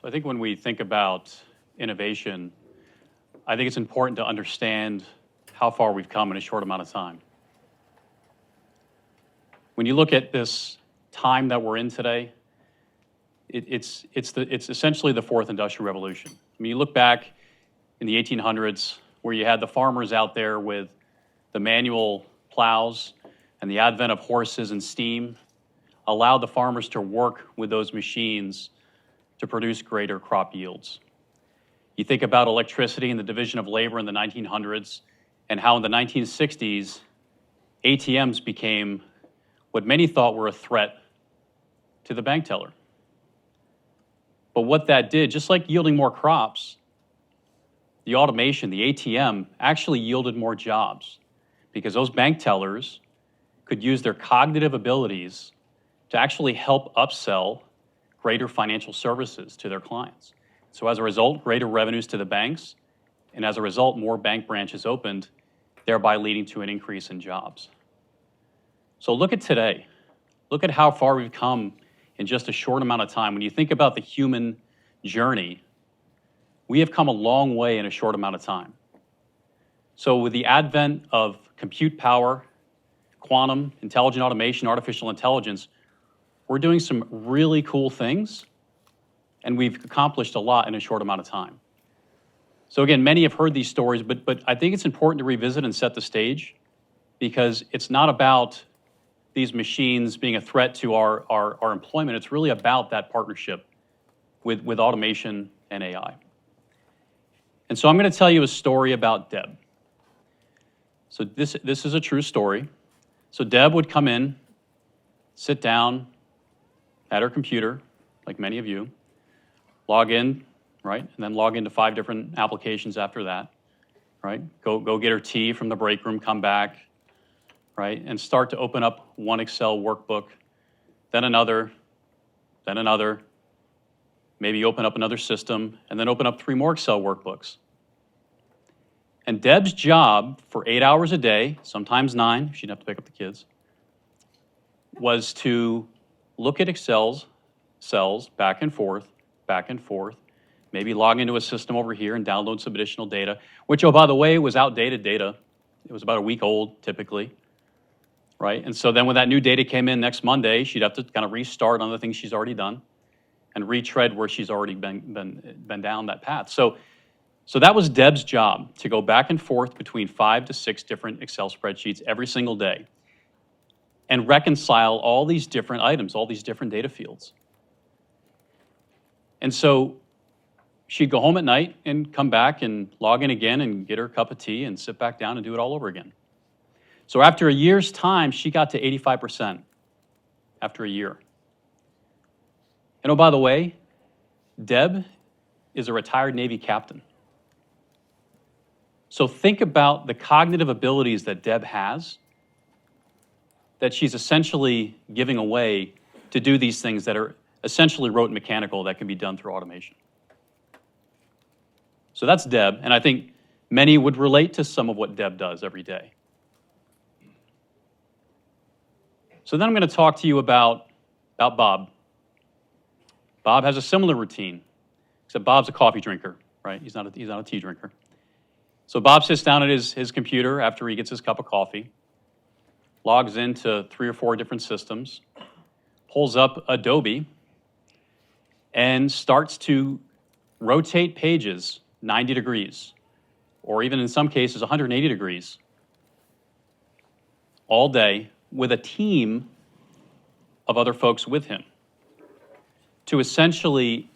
So I think when we think about innovation, I think it's important to understand how far we've come in a short amount of time. When you look at this time that we're in today, it's essentially the fourth industrial revolution. I mean, you look back in the 1800s where you had the farmers out there with the manual plows and the advent of horses and steam allowed the farmers to work with those machines to produce greater crop yields. You think about electricity and the division of labor in the 1900s and how in the 1960s, ATMs became what many thought were a threat to the bank teller. But what that did, just like yielding more crops, the automation, the ATM, actually yielded more jobs because those bank tellers could use their cognitive abilities to actually help upsell greater financial services to their clients. So as a result, greater revenues to the banks, and as a result, more bank branches opened, thereby leading to an increase in jobs. So look at today. Look at how far we've come in just a short amount of time. When you think about the human journey, we have come a long way in a short amount of time. So with the advent of compute power, quantum, intelligent automation, artificial intelligence, we're doing some really cool things, and we've accomplished a lot in a short amount of time. So again, many have heard these stories, but I think it's important to revisit and set the stage because it's not about these machines being a threat to our employment. It's really about that partnership with automation and AI. And so I'm going to tell you a story about Deb. So this is a true story. So Deb would come in, sit down at her computer, like many of you, log in, right? And then log into 5 different applications after that, right? Go get her tea from the break room, come back, right? And start to open up one Excel workbook, then another, maybe open up another system, and then open up 3 more Excel workbooks. And Deb's job for 8 hours a day, sometimes 9, she'd have to pick up the kids, was to look at Excel's cells back and forth, maybe log into a system over here and download some additional data, which, oh, by the way, was outdated data. It was about a week old, typically, right? And so then when that new data came in next Monday, she'd have to kind of restart on the things she's already done and retread where she's already been down that path. So that was Deb's job, to go back and forth between 5 to 6 different Excel spreadsheets every single day and reconcile all these different items, all these different data fields. And so she'd go home at night and come back and log in again and get her a cup of tea and sit back down and do it all over again. So after a year's time, she got to 85% after a year. And oh, by the way, Deb is a retired Navy captain. So think about the cognitive abilities that Deb has that she's essentially giving away to do these things that are essentially rote and mechanical that can be done through automation. So that's Deb, and I think many would relate to some of what Deb does every day. So then I'm going to talk to you about Bob. Bob has a similar routine, except Bob's a coffee drinker, right? He's not a tea drinker. So Bob sits down at his computer after he gets his cup of coffee, logs into 3 or 4 different systems, pulls up Adobe, and starts to rotate pages 90 degrees, or even in some cases 180 degrees, all day with a team of other folks with him to essentially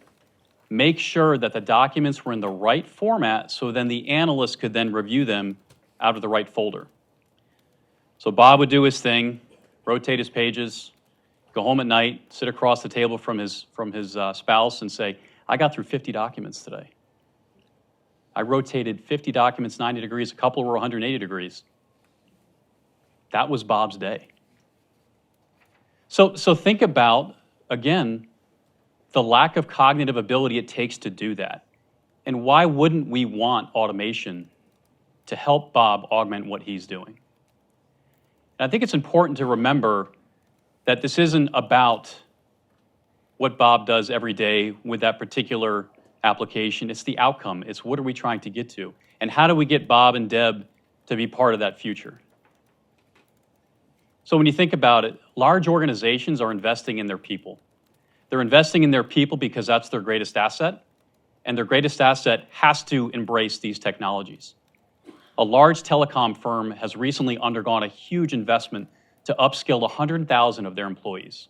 make sure that the documents were in the right format so then the analyst could then review them out of the right folder. So Bob would do his thing, rotate his pages, go home at night, sit across the table from his spouse and say, I got through 50 documents today. I rotated 50 documents 90 degrees, a couple were 180 degrees. That was Bob's day. So think about, again, the lack of cognitive ability it takes to do that. And why wouldn't we want automation to help Bob augment what he's doing? And I think it's important to remember that this isn't about what Bob does every day with that particular application. It's the outcome. It's what are we trying to get to? And how do we get Bob and Deb to be part of that future? So when you think about it, large organizations are investing in their people. They're investing in their people because that's their greatest asset, and their greatest asset has to embrace these technologies. A large telecom firm has recently undergone a huge investment to upskill 100,000 of their employees.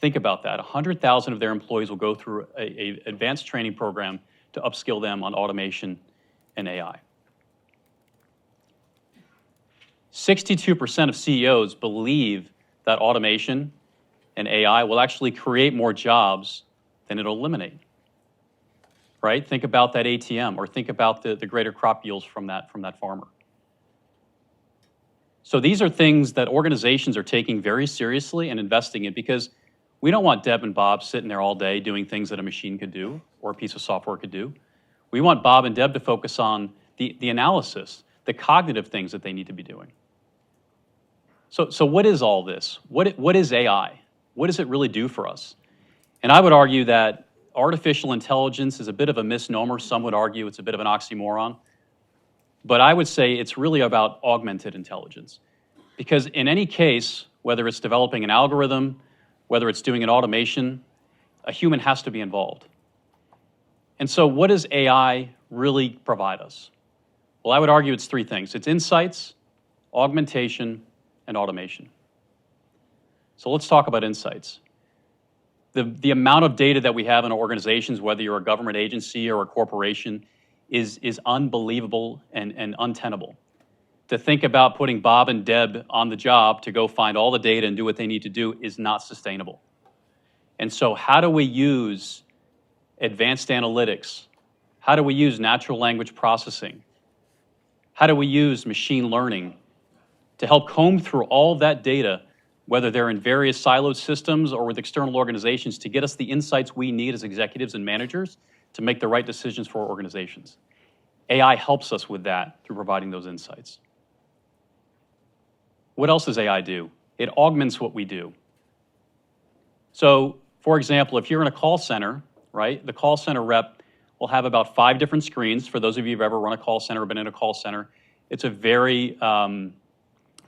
Think about that. 100,000 of their employees will go through an advanced training program to upskill them on automation and AI. 62% of CEOs believe that automation and AI will actually create more jobs than it'll eliminate. Right? Think about that ATM, or think about the greater crop yields from that farmer. So these are things that organizations are taking very seriously and investing in, because we don't want Deb and Bob sitting there all day doing things that a machine could do or a piece of software could do. We want Bob and Deb to focus on the analysis, the cognitive things that they need to be doing. So what is all this? What is AI? What does it really do for us? And I would argue that artificial intelligence is a bit of a misnomer. Some would argue it's a bit of an oxymoron. But I would say it's really about augmented intelligence. Because in any case, whether it's developing an algorithm, whether it's doing an automation, a human has to be involved. And so what does AI really provide us? Well, I would argue it's three things. It's insights, augmentation, and automation. So let's talk about insights. The amount of data that we have in organizations, whether you're a government agency or a corporation, is unbelievable and untenable. To think about putting Bob and Deb on the job to go find all the data and do what they need to do is not sustainable. And so how do we use advanced analytics? How do we use natural language processing? How do we use machine learning to help comb through all that data, whether they're in various siloed systems or with external organizations, to get us the insights we need as executives and managers to make the right decisions for our organizations? AI helps us with that through providing those insights. What else does AI do? It augments what we do. So, for example, if you're in a call center, right, the call center rep will have about 5 different screens. For those of you who've ever run a call center or been in a call center, it's a very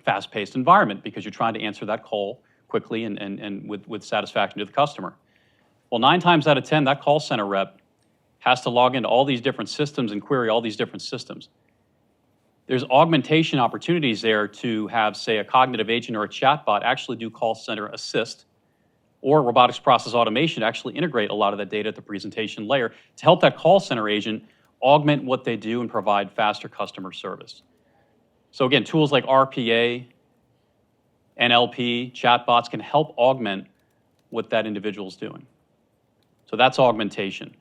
fast-paced environment because you're trying to answer that call quickly and with satisfaction to the customer. Well, 9 times out of 10, that call center rep has to log into all these different systems and query all these different systems. There's augmentation opportunities there to have, say, a cognitive agent or a chatbot actually do call center assist, or robotics process automation actually integrate a lot of that data at the presentation layer to help that call center agent augment what they do and provide faster customer service. So again, tools like RPA, NLP, chatbots can help augment what that individual's doing. So that's augmentation,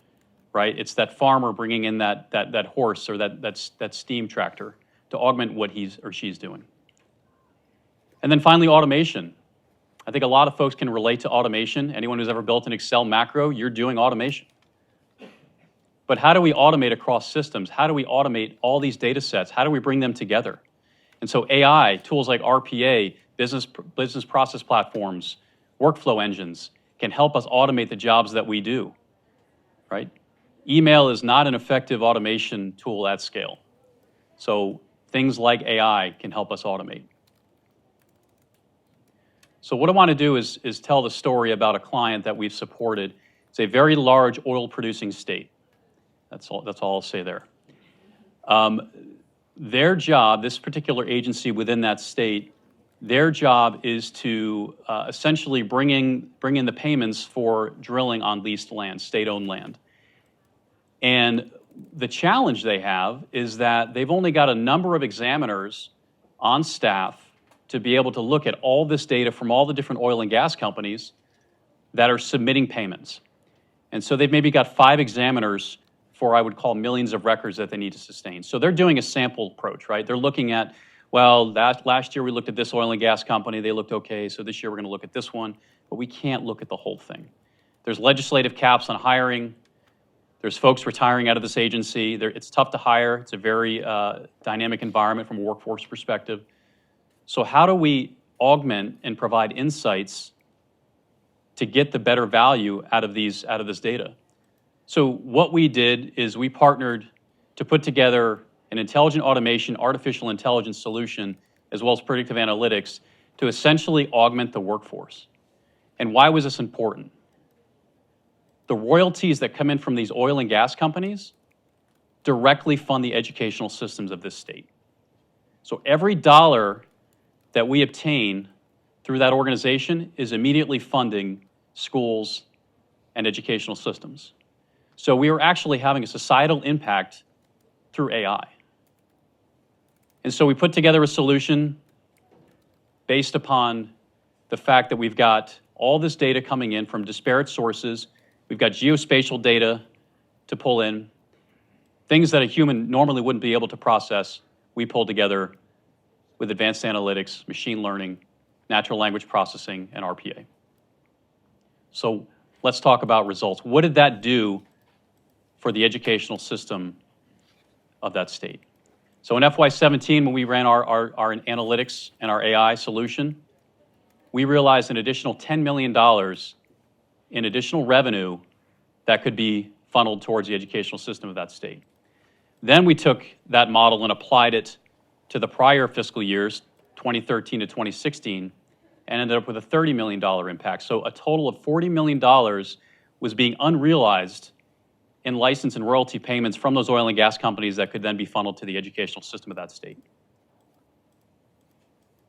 right? It's that farmer bringing in that horse or that steam tractor to augment what he's or she's doing. And then finally, automation. I think a lot of folks can relate to automation. Anyone who's ever built an Excel macro, you're doing automation. But how do we automate across systems? How do we automate all these data sets? How do we bring them together? And so AI, tools like RPA, business process platforms, workflow engines can help us automate the jobs that we do, right? Email is not an effective automation tool at scale. So things like AI can help us automate. So what I want to do is tell the story about a client that we've supported. It's a very large oil-producing state. That's all I'll say there. Their job, this particular agency within that state, their job is to essentially bring in the payments for drilling on leased land, state-owned land. And the challenge they have is that they've only got a number of examiners on staff to be able to look at all this data from all the different oil and gas companies that are submitting payments. And so they've maybe got 5 examiners for, I would call, millions of records that they need to sustain. So they're doing a sample approach, right? They're looking at, well, last year we looked at this oil and gas company, they looked okay, so this year we're going to look at this one, but we can't look at the whole thing. There's legislative caps on hiring. There's folks retiring out of this agency. It's tough to hire. It's a very dynamic environment from a workforce perspective. So how do we augment and provide insights to get the better value out of this data. So what we did is we partnered to put together an intelligent automation, artificial intelligence solution, as well as predictive analytics to essentially augment the workforce. And why was this important? The royalties that come in from these oil and gas companies directly fund the educational systems of this state. So every dollar that we obtain through that organization is immediately funding schools and educational systems. So we are actually having a societal impact through AI. And so we put together a solution based upon the fact that we've got all this data coming in from disparate sources. We've got geospatial data to pull in. Things that a human normally wouldn't be able to process, we pulled together with advanced analytics, machine learning, natural language processing, and RPA. So let's talk about results. What did that do for the educational system of that state? So in FY17, when we ran our analytics and our AI solution, we realized an additional $10 million in additional revenue that could be funneled towards the educational system of that state. Then we took that model and applied it to the prior fiscal years, 2013 to 2016, and ended up with a $30 million impact. So a total of $40 million was being unrealized in license and royalty payments from those oil and gas companies that could then be funneled to the educational system of that state.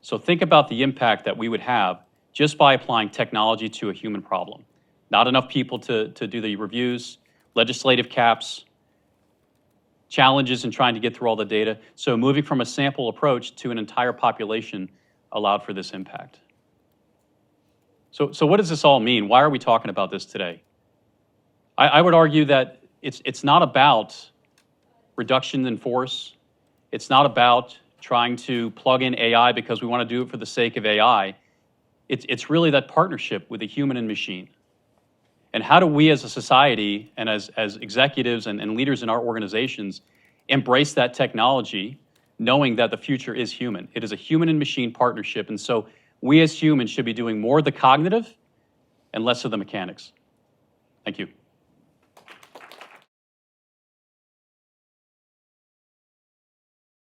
So think about the impact that we would have just by applying technology to a human problem. Not enough people to do the reviews, legislative caps, challenges in trying to get through all the data. So moving from a sample approach to an entire population allowed for this impact. So what does this all mean? Why are we talking about this today? I would argue that it's not about reduction in force. It's not about trying to plug in AI because we want to do it for the sake of AI. It's really that partnership with the human and machine. And how do we as a society and as executives and leaders in our organizations embrace that technology, knowing that the future is human? It is a human and machine partnership. And so we as humans should be doing more of the cognitive and less of the mechanics. Thank you.